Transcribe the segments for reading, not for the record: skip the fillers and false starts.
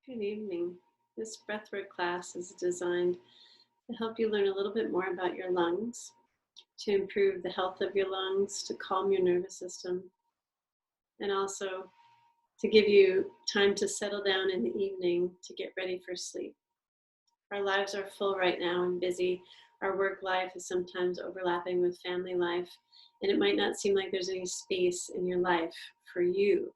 Good evening. This breathwork class is designed to help you learn a little bit more about your lungs, to improve the health of your lungs, to calm your nervous system, and also to give you time to settle down in the evening to get ready for sleep. Our lives are full right now and busy. Our work life is sometimes overlapping with family life, and it might not seem like there's any space in your life for you.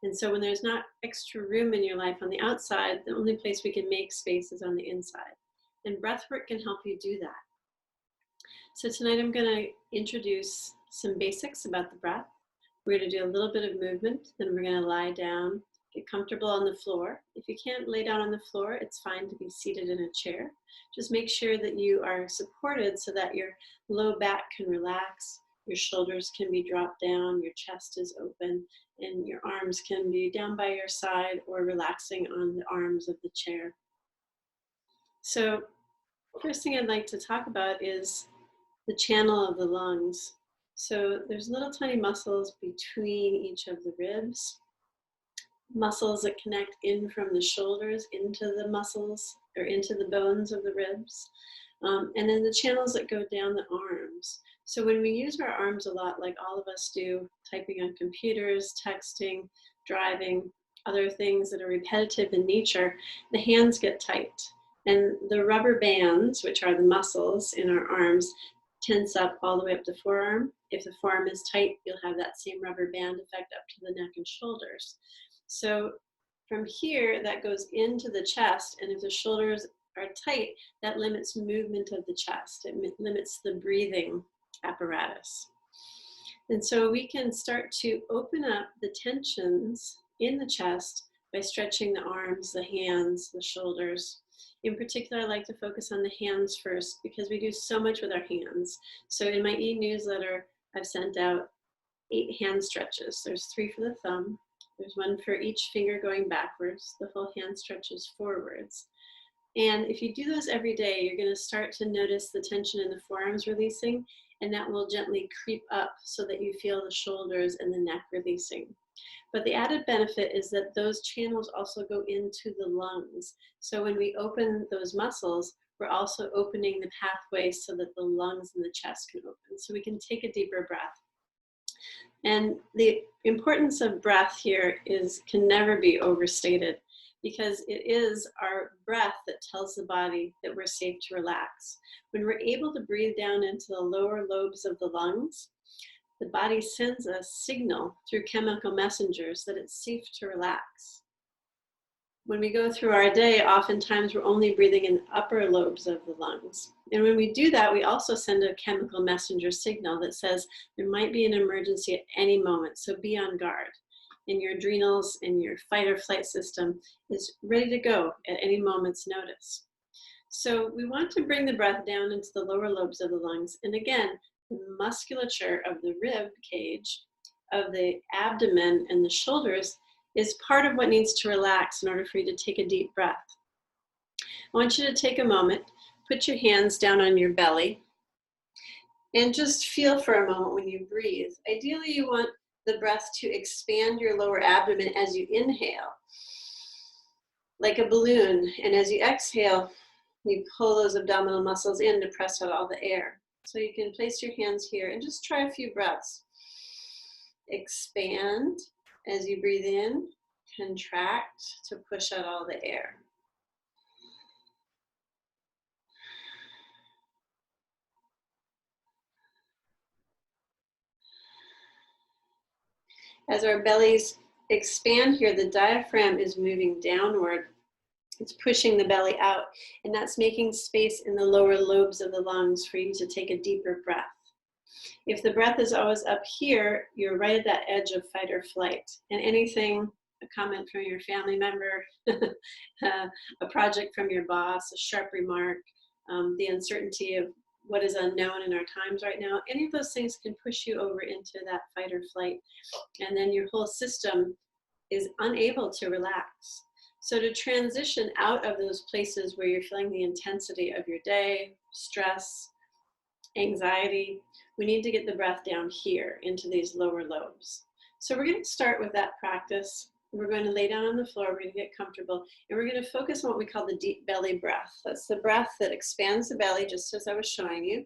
And so when there's not extra room in your life on the outside, the only place we can make space is on the inside. And breath work can help you do that. So tonight I'm going to introduce some basics about the breath. We're going to do a little bit of movement, then we're going to lie down, get comfortable on the floor. If you can't lay down on the floor, it's fine to be seated in a chair. Just make sure that you are supported so that your low back can relax, your shoulders can be dropped down, your chest is open, and your arms can be down by your side or relaxing on the arms of the chair. So first thing I'd like to talk about is the channel of the lungs. So there's little tiny muscles between each of the ribs, muscles that connect in from the shoulders into the muscles or into the bones of the ribs, and then the channels that go down the arms. So when we use our arms a lot, like all of us do, typing on computers, texting, driving, other things that are repetitive in nature, the hands get tight. And the rubber bands, which are the muscles in our arms, tense up all the way up the forearm. If the forearm is tight, you'll have that same rubber band effect up to the neck and shoulders. So from here, that goes into the chest, and if the shoulders are tight, that limits movement of the chest. It limits the breathing apparatus. And so we can start to open up the tensions in the chest by stretching the arms, the hands, the shoulders. In particular, I like to focus on the hands first because we do so much with our hands. So in my e-newsletter, I've sent out 8 hand stretches. There's 3 for the thumb. There's 1 for each finger going backwards. The whole hand stretches forwards. And if you do those every day, you're going to start to notice the tension in the forearms releasing, and that will gently creep up so that you feel the shoulders and the neck releasing. But the added benefit is that those channels also go into the lungs. So when we open those muscles, we're also opening the pathway so that the lungs and the chest can open. So we can take a deeper breath. And the importance of breath here can never be overstated, because it is our breath that tells the body that we're safe to relax. When we're able to breathe down into the lower lobes of the lungs, the body sends a signal through chemical messengers that it's safe to relax. When we go through our day, oftentimes we're only breathing in the upper lobes of the lungs. And when we do that, we also send a chemical messenger signal that says there might be an emergency at any moment, so be on guard. And your adrenals and your fight or flight system is ready to go at any moment's notice. So we want to bring the breath down into the lower lobes of the lungs. And again, the musculature of the rib cage, of the abdomen and the shoulders is part of what needs to relax in order for you to take a deep breath. I want you to take a moment, put your hands down on your belly, and just feel for a moment when you breathe. Ideally, you want the breath to expand your lower abdomen as you inhale, like a balloon. And as you exhale, you pull those abdominal muscles in to press out all the air. So you can place your hands here and just try a few breaths. Expand as you breathe in, contract to push out all the air. As our bellies expand here, the diaphragm is moving downward. It's pushing the belly out, and that's making space in the lower lobes of the lungs for you to take a deeper breath. If the breath is always up here, you're right at that edge of fight or flight. And anything, a comment from your family member, a project from your boss, a sharp remark, the uncertainty of what is unknown in our times right now, any of those things can push you over into that fight or flight. And then your whole system is unable to relax. So to transition out of those places where you're feeling the intensity of your day, stress, anxiety, we need to get the breath down here into these lower lobes. So we're going to start with that practice. We're going to lay down on the floor. We're going to get comfortable. And we're going to focus on what we call the deep belly breath. That's the breath that expands the belly, just as I was showing you.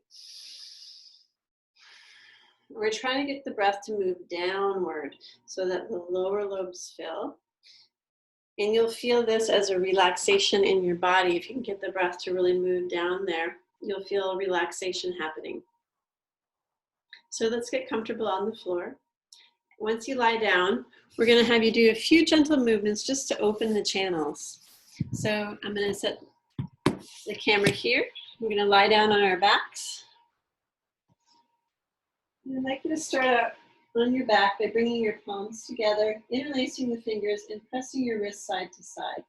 We're trying to get the breath to move downward so that the lower lobes fill. And you'll feel this as a relaxation in your body. If you can get the breath to really move down there, you'll feel relaxation happening. So let's get comfortable on the floor. Once you lie down, we're going to have you do a few gentle movements just to open the channels. So I'm going to set the camera here. We're going to lie down on our backs. And I'd like you to start out on your back by bringing your palms together, interlacing the fingers, and pressing your wrists side to side.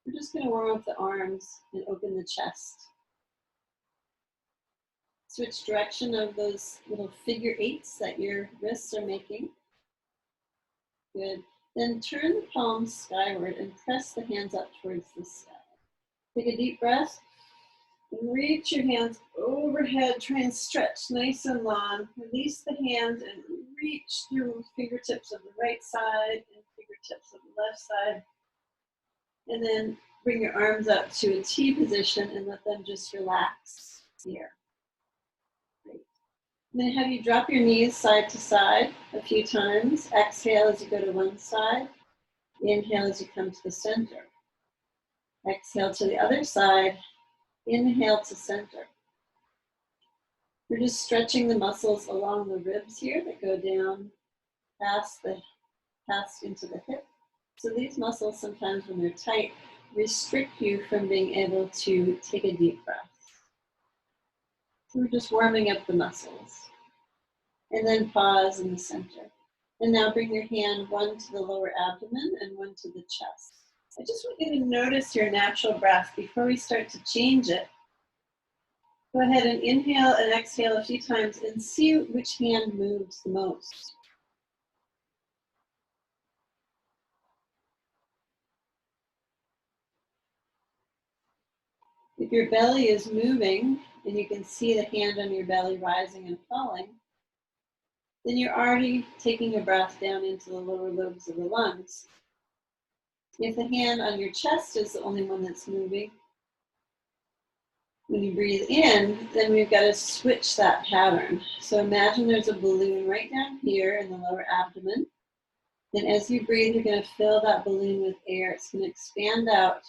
We're just going to warm up the arms and open the chest. Switch direction of those little figure eights that your wrists are making. Good. Then turn the palms skyward and press the hands up towards the sky. Take a deep breath and reach your hands overhead. Try and stretch nice and long. Release the hands and reach through fingertips of the right side and fingertips of the left side. And then bring your arms up to a T position and let them just relax here. Great. I'm going to have you drop your knees side to side a few times. Exhale as you go to one side. Inhale as you come to the center. Exhale to the other side. Inhale to center. We're just stretching the muscles along the ribs here that go down past into the hip. So these muscles sometimes when they're tight restrict you from being able to take a deep breath. So we're just warming up the muscles. And then pause in the center. And now bring your hand one to the lower abdomen and one to the chest. I just want you to notice your natural breath before we start to change it. Go ahead and inhale and exhale a few times and see which hand moves the most. If your belly is moving and you can see the hand on your belly rising and falling, then you're already taking a breath down into the lower lobes of the lungs. If the hand on your chest is the only one that's moving, when you breathe in, then we've got to switch that pattern. So imagine there's a balloon right down here in the lower abdomen. And as you breathe, you're going to fill that balloon with air. It's going to expand out,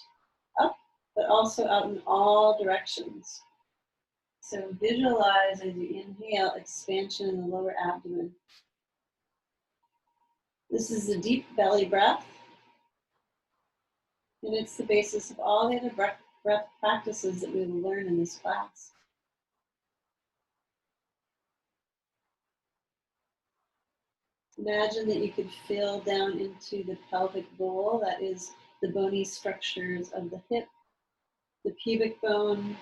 up, but also out in all directions. So visualize as you inhale expansion in the lower abdomen. This is the deep belly breath. And it's the basis of all the other breath practices that we will learn in this class. Imagine that you could feel down into the pelvic bowl, that is the bony structures of the hip, the pubic bone,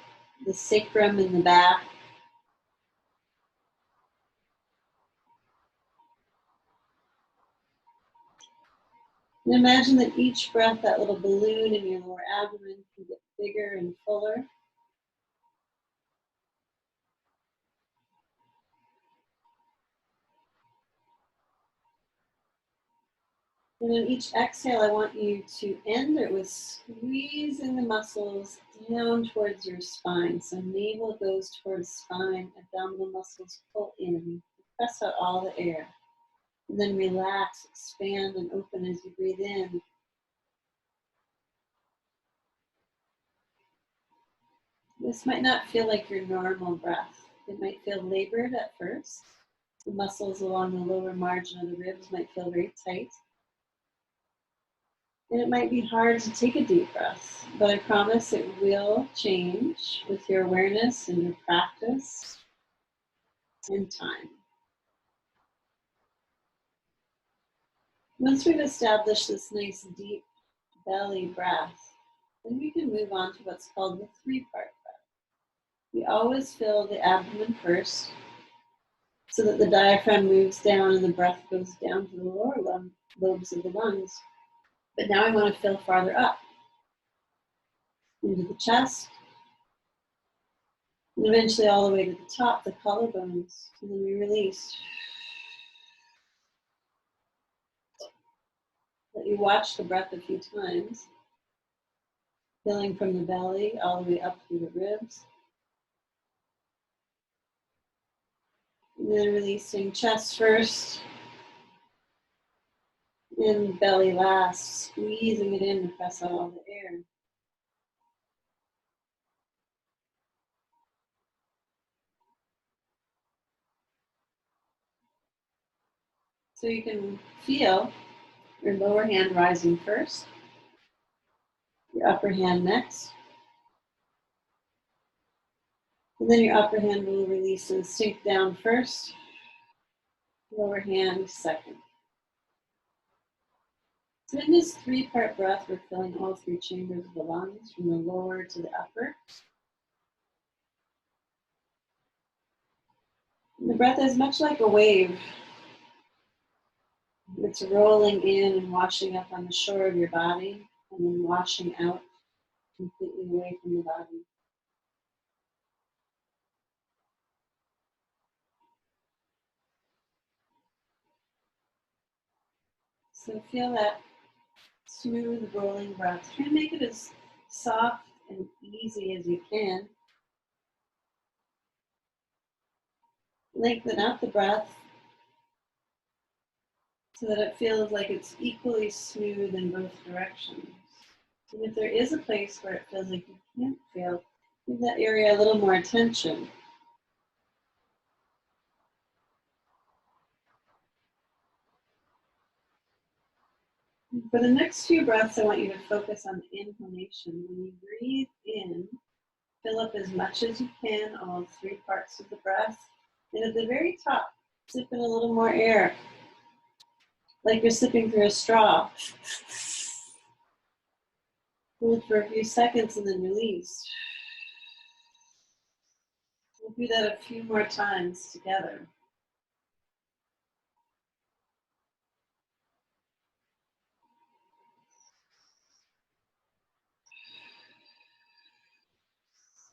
the sacrum in the back. And imagine that each breath, that little balloon in your lower abdomen can get bigger and fuller. And on each exhale, I want you to end it with squeezing the muscles down towards your spine. So navel goes towards spine, abdominal muscles pull in, press out all the air. And then relax, expand, and open as you breathe in. This might not feel like your normal breath. It might feel labored at first. The muscles along the lower margin of the ribs might feel very tight. And it might be hard to take a deep breath, but I promise it will change with your awareness and your practice and time. Once we've established this nice deep belly breath, then we can move on to what's called the three-part breath. We always fill the abdomen first so that the diaphragm moves down and the breath goes down to the lower lobes of the lungs. But now I want to fill farther up into the chest, and eventually all the way to the top, the collarbones, and then we release. Let you watch the breath a few times, filling from the belly all the way up through the ribs. And then releasing chest first and belly last, squeezing it in to press out all the air. So you can feel your lower hand rising first, your upper hand next, and then your upper hand will release and sink down first, lower hand second. So in this 3-part breath, we're filling all 3 chambers of the lungs, from the lower to the upper. And the breath is much like a wave. It's rolling in and washing up on the shore of your body, and then washing out completely away from the body. So feel that smooth rolling breath. Try to make it as soft and easy as you can. Lengthen out the breath so that it feels like it's equally smooth in both directions. And if there is a place where it feels like you can't feel, give that area a little more attention. For the next few breaths, I want you to focus on the inhalation. When you breathe in, fill up as much as you can, all 3 parts of the breath. And at the very top, sip in a little more air, like you're sipping through a straw. Hold for a few seconds and then release. We'll do that a few more times together.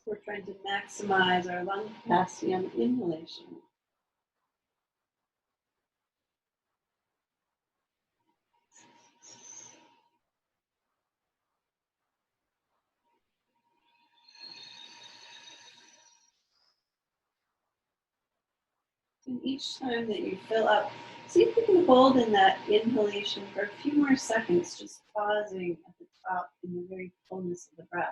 We're trying to maximize our lung capacity on inhalation. And each time that you fill up, see if you can hold in that inhalation for a few more seconds, just pausing at the top in the very fullness of the breath.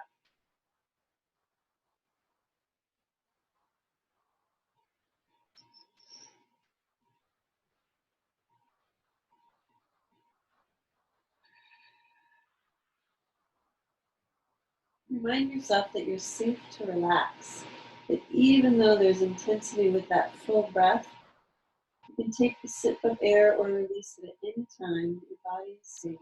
Remind yourself that you're safe to relax, that even though there's intensity with that full breath, you can take a sip of air or release it at any time. Your body is safe.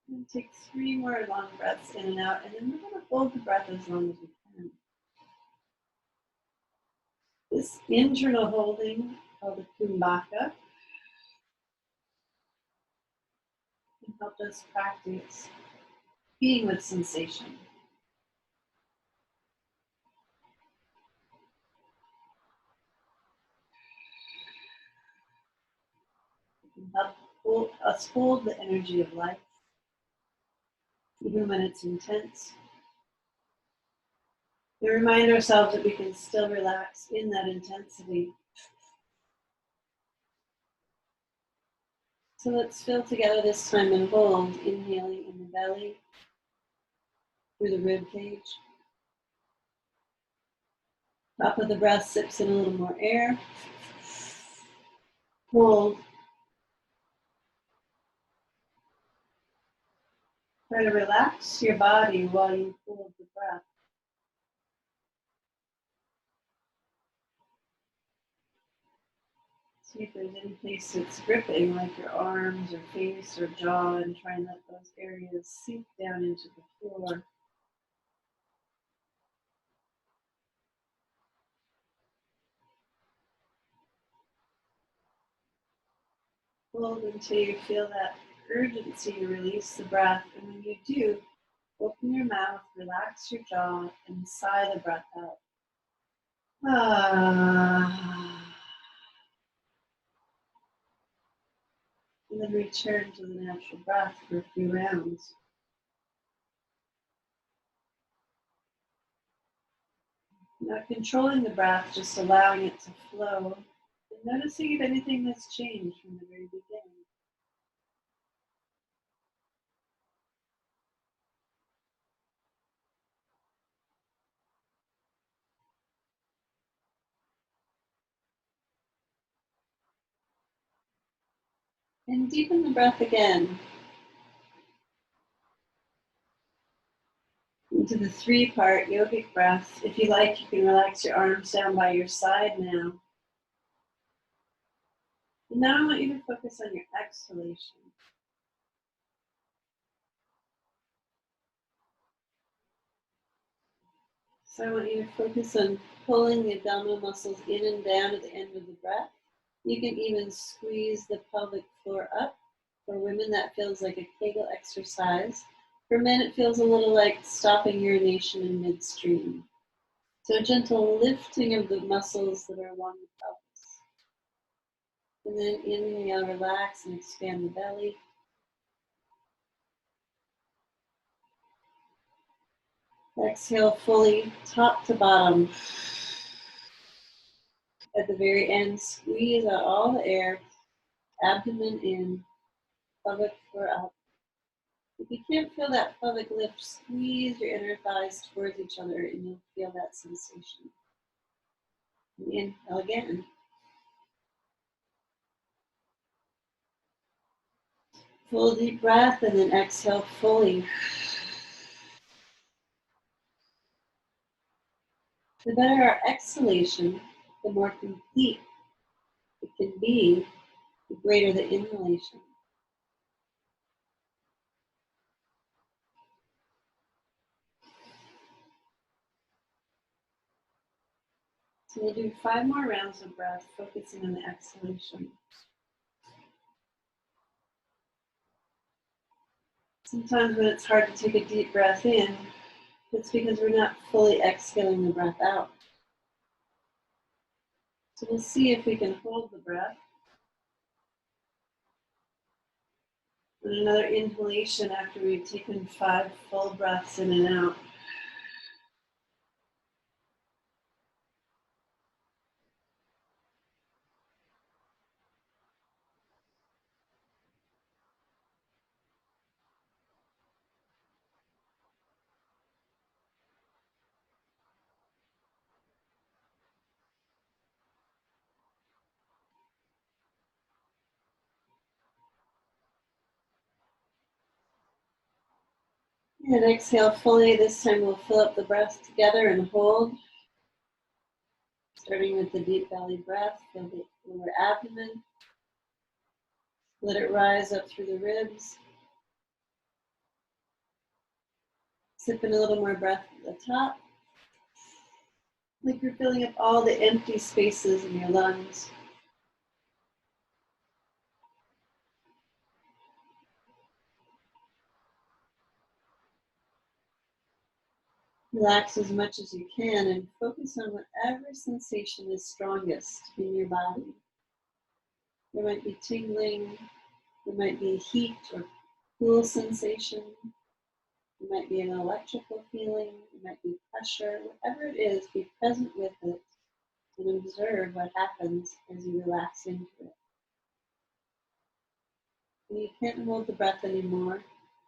And take 3 more long breaths in and out, and then we're going to hold the breath as long as we can. This internal holding, called the kumbhaka, can help us practice being with sensation. It can help us hold the energy of life, even when it's intense. We remind ourselves that we can still relax in that intensity. So let's fill together this time and hold, inhaling in the belly, through the rib cage. Top of the breath sips in a little more air. Hold. Try to relax your body while you hold the breath. See if there's any place that's gripping, like your arms or face or jaw, and try and let those areas sink down into the floor. Hold until you feel that urgency to release the breath, and when you do, Open your mouth, relax your jaw, and sigh the breath out. Ah. And then return to the natural breath for a few rounds. Not controlling the breath, just allowing it to flow, and noticing if anything has changed from the very beginning. And deepen the breath again into the three-part yogic breath. If you like, you can relax your arms down by your side now. And now I want you to focus on your exhalation. So I want you to focus on pulling the abdominal muscles in and down at the end of the breath. You can even squeeze the pelvic floor up. For women, that feels like a Kegel exercise. For men, it feels a little like stopping urination in midstream. So a gentle lifting of the muscles that are along the pelvis. And then inhale, relax and expand the belly. Exhale fully, top to bottom. At the very end, squeeze out all the air, abdomen in, pelvic floor up. If you can't feel that pelvic lift, squeeze your inner thighs towards each other and you'll feel that sensation. And inhale again. Full deep breath and then exhale fully. The better our exhalation, the more complete it can be, the greater the inhalation. So we'll do 5 more rounds of breath, focusing on the exhalation. Sometimes when it's hard to take a deep breath in, it's because we're not fully exhaling the breath out. So we'll see if we can hold the breath. And another inhalation after we've taken 5 full breaths in and out. And exhale fully. This time we'll fill up the breath together and hold. Starting with the deep belly breath, fill the lower abdomen. Let it rise up through the ribs. Sip in a little more breath at the top. Like you're filling up all the empty spaces in your lungs. Relax as much as you can and focus on whatever sensation is strongest in your body. There might be tingling, there might be heat or cool sensation, there might be an electrical feeling, there might be pressure, whatever it is, be present with it and observe what happens as you relax into it. When you can't hold the breath anymore,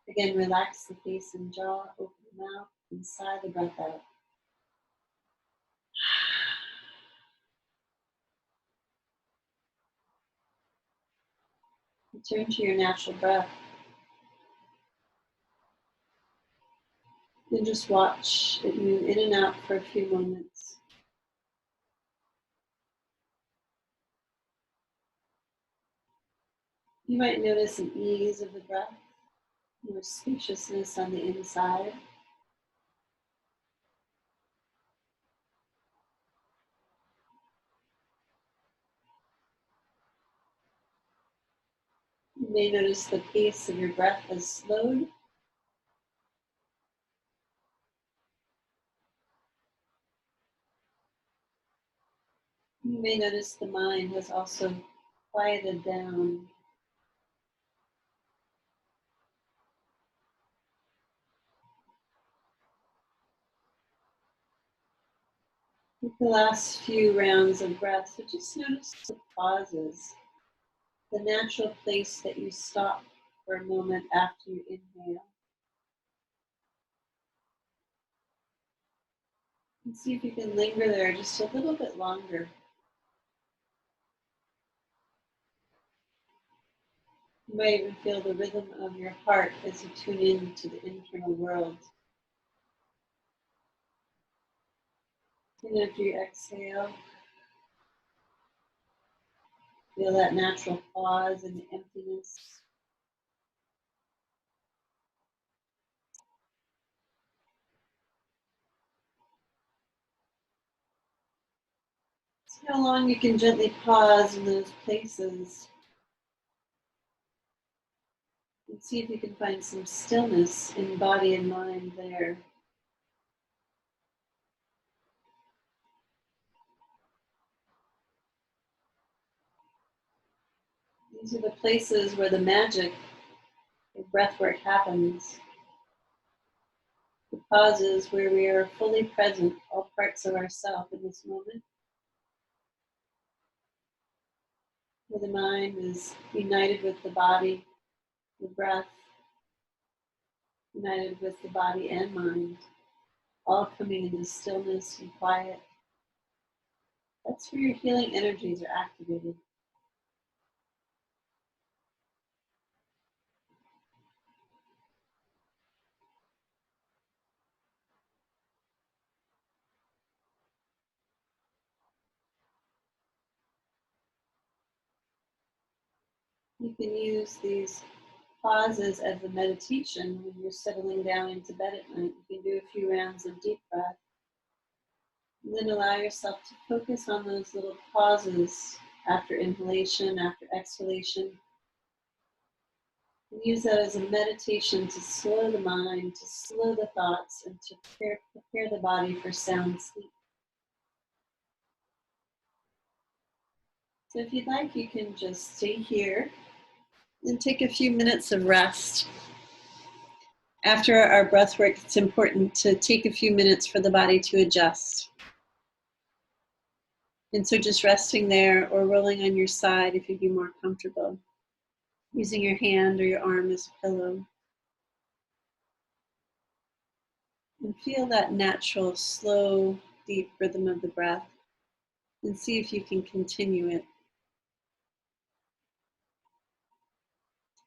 again, relax the face and jaw, open the mouth, and sigh the breath out. Return to your natural breath. And just watch it move in and out for a few moments. You might notice an ease of the breath, more spaciousness on the inside. You may notice the pace of your breath has slowed. You may notice the mind has also quieted down. With the last few rounds of breath, so just notice the pauses, the natural place that you stop for a moment after you inhale. And see if you can linger there just a little bit longer. You might even feel the rhythm of your heart as you tune in to the internal world. And after you exhale, feel that natural pause and the emptiness. See how long you can gently pause in those places. And see if you can find some stillness in body and mind there. These are the places where the magic of breathwork happens. The pauses where we are fully present, all parts of ourself in this moment. Where the mind is united with the body, the breath, united with the body and mind, all coming into stillness and quiet. That's where your healing energies are activated. You can use these pauses as a meditation when you're settling down into bed at night. You can do a few rounds of deep breath. And then allow yourself to focus on those little pauses after inhalation, after exhalation. And use that as a meditation to slow the mind, to slow the thoughts, and to prepare the body for sound sleep. So if you'd like, you can just stay here and take a few minutes of rest. After our breath work, it's important to take a few minutes for the body to adjust. And so just resting there or rolling on your side if you'd be more comfortable. Using your hand or your arm as a pillow. And feel that natural, slow, deep rhythm of the breath. And see if you can continue it.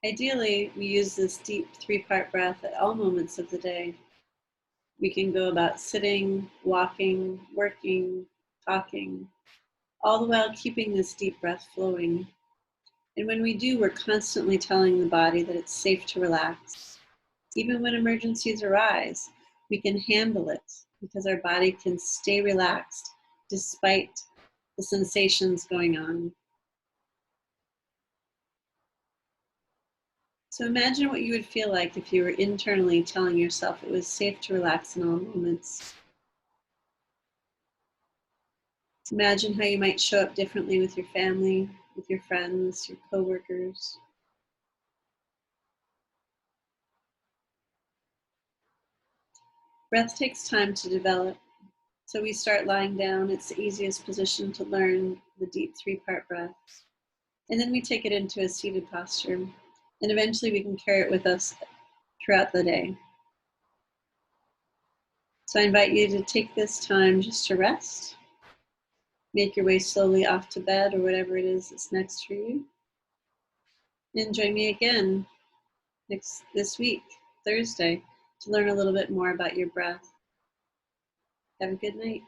Ideally, we use this deep 3-part breath at all moments of the day. We can go about sitting, walking, working, talking, all the while keeping this deep breath flowing. And when we do, we're constantly telling the body that it's safe to relax. Even when emergencies arise, we can handle it because our body can stay relaxed despite the sensations going on. So imagine what you would feel like if you were internally telling yourself it was safe to relax in all moments. Imagine how you might show up differently with your family, with your friends, your coworkers. Breath takes time to develop. So we start lying down. It's the easiest position to learn the deep 3-part breath. And then we take it into a seated posture. And eventually we can carry it with us throughout the day. So I invite you to take this time just to rest. Make your way slowly off to bed or whatever it is that's next for you. And join me again this week, Thursday, to learn a little bit more about your breath. Have a good night.